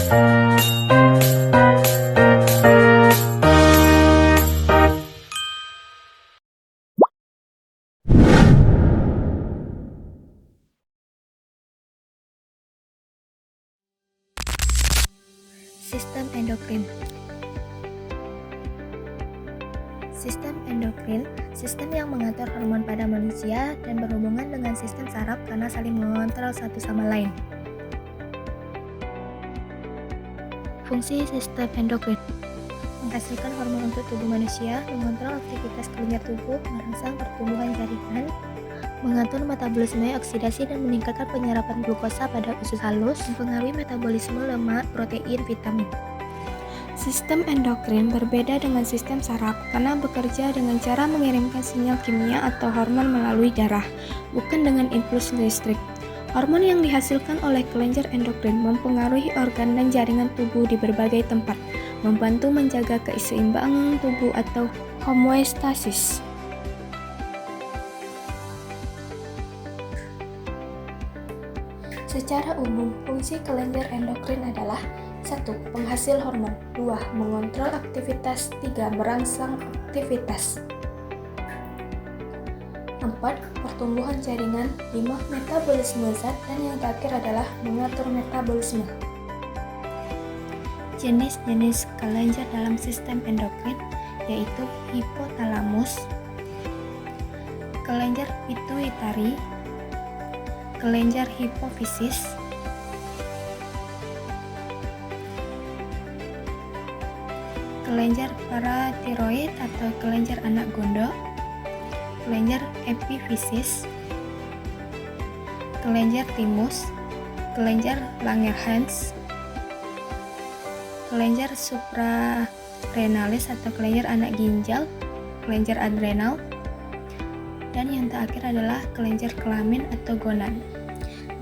Sistem endokrin. Sistem endokrin, sistem yang mengatur hormon pada manusia dan berhubungan dengan sistem saraf karena saling mengontrol satu sama lain. Fungsi sistem endokrin: menghasilkan hormon untuk tubuh manusia, mengontrol aktivitas kelenjar tubuh, merangsang pertumbuhan jaringan, mengatur metabolisme, oksidasi, dan meningkatkan penyerapan glukosa pada usus halus, mempengaruhi metabolisme lemak, protein, vitamin. Sistem endokrin berbeda dengan sistem saraf karena bekerja dengan cara mengirimkan sinyal kimia atau hormon melalui darah, bukan dengan impuls listrik. Hormon yang dihasilkan oleh kelenjar endokrin mempengaruhi organ dan jaringan tubuh di berbagai tempat, membantu menjaga keseimbangan tubuh atau homeostasis. Secara umum, fungsi kelenjar endokrin adalah 1. Penghasil hormon, 2. Mengontrol aktivitas, 3. Merangsang aktivitas, 4. Pertumbuhan jaringan, 5. Metabolisme zat, dan yang terakhir adalah mengatur metabolisme. Jenis-jenis kelenjar dalam sistem endokrin yaitu hipotalamus, kelenjar pituitari, kelenjar hipofisis, kelenjar paratiroid atau kelenjar anak gondok, kelenjar epifisis, kelenjar timus, kelenjar Langerhans, kelenjar suprarenalis atau kelenjar anak ginjal, kelenjar adrenal, dan yang terakhir adalah kelenjar kelamin atau gonad.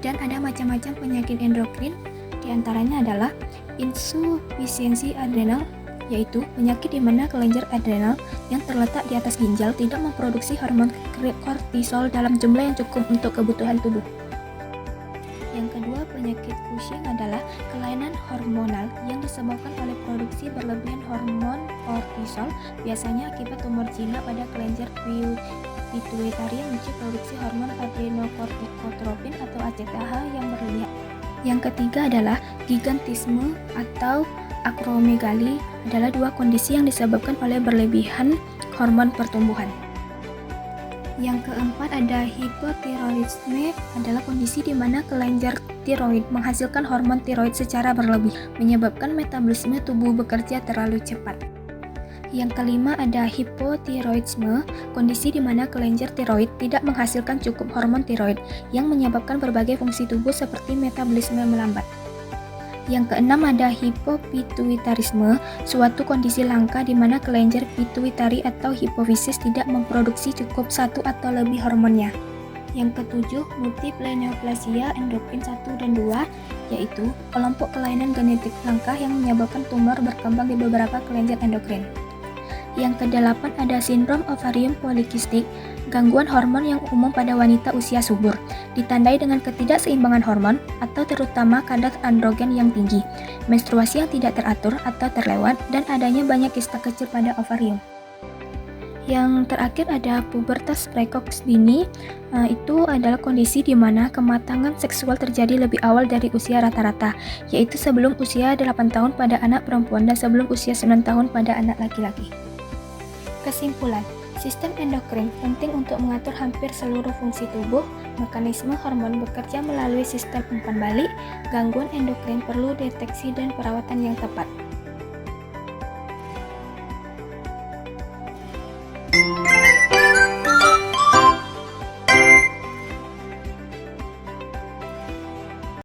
Dan ada macam-macam penyakit endokrin, diantaranya adalah insufisiensi adrenal, yaitu penyakit di mana kelenjar adrenal yang terletak di atas ginjal tidak memproduksi hormon kortisol dalam jumlah yang cukup untuk kebutuhan tubuh. Yang kedua, penyakit Cushing adalah kelainan hormonal yang disebabkan oleh produksi berlebihan hormon kortisol, biasanya akibat tumor jinak pada kelenjar pituitari yang memicu produksi hormon adrenokortikotropin atau ACTH yang berlebihan. Yang ketiga adalah gigantisme atau akromegali, adalah dua kondisi yang disebabkan oleh berlebihan hormon pertumbuhan. Yang keempat ada hipotiroidisme, adalah kondisi di mana kelenjar tiroid menghasilkan hormon tiroid secara berlebih, menyebabkan metabolisme tubuh bekerja terlalu cepat. Yang kelima ada hipotiroidisme, kondisi di mana kelenjar tiroid tidak menghasilkan cukup hormon tiroid yang menyebabkan berbagai fungsi tubuh seperti metabolisme melambat. Yang keenam ada hipopituitarisme, suatu kondisi langka di mana kelenjar pituitari atau hipofisis tidak memproduksi cukup satu atau lebih hormonnya. Yang ketujuh, multiple neoplasia endokrin 1 dan 2, yaitu kelompok kelainan genetik langka yang menyebabkan tumor berkembang di beberapa kelenjar endokrin. Yang kedelapan ada sindrom ovarium polikistik, gangguan hormon yang umum pada wanita usia subur, ditandai dengan ketidakseimbangan hormon atau terutama kadar androgen yang tinggi, menstruasi yang tidak teratur atau terlewat, dan adanya banyak kista kecil pada ovarium. Yang terakhir ada pubertas precox dini, itu adalah kondisi di mana kematangan seksual terjadi lebih awal dari usia rata-rata, yaitu sebelum usia 8 tahun pada anak perempuan dan sebelum usia 9 tahun pada anak laki-laki. Kesimpulan, sistem endokrin penting untuk mengatur hampir seluruh fungsi tubuh. Mekanisme hormon bekerja melalui sistem umpan balik. Gangguan endokrin perlu deteksi dan perawatan yang tepat.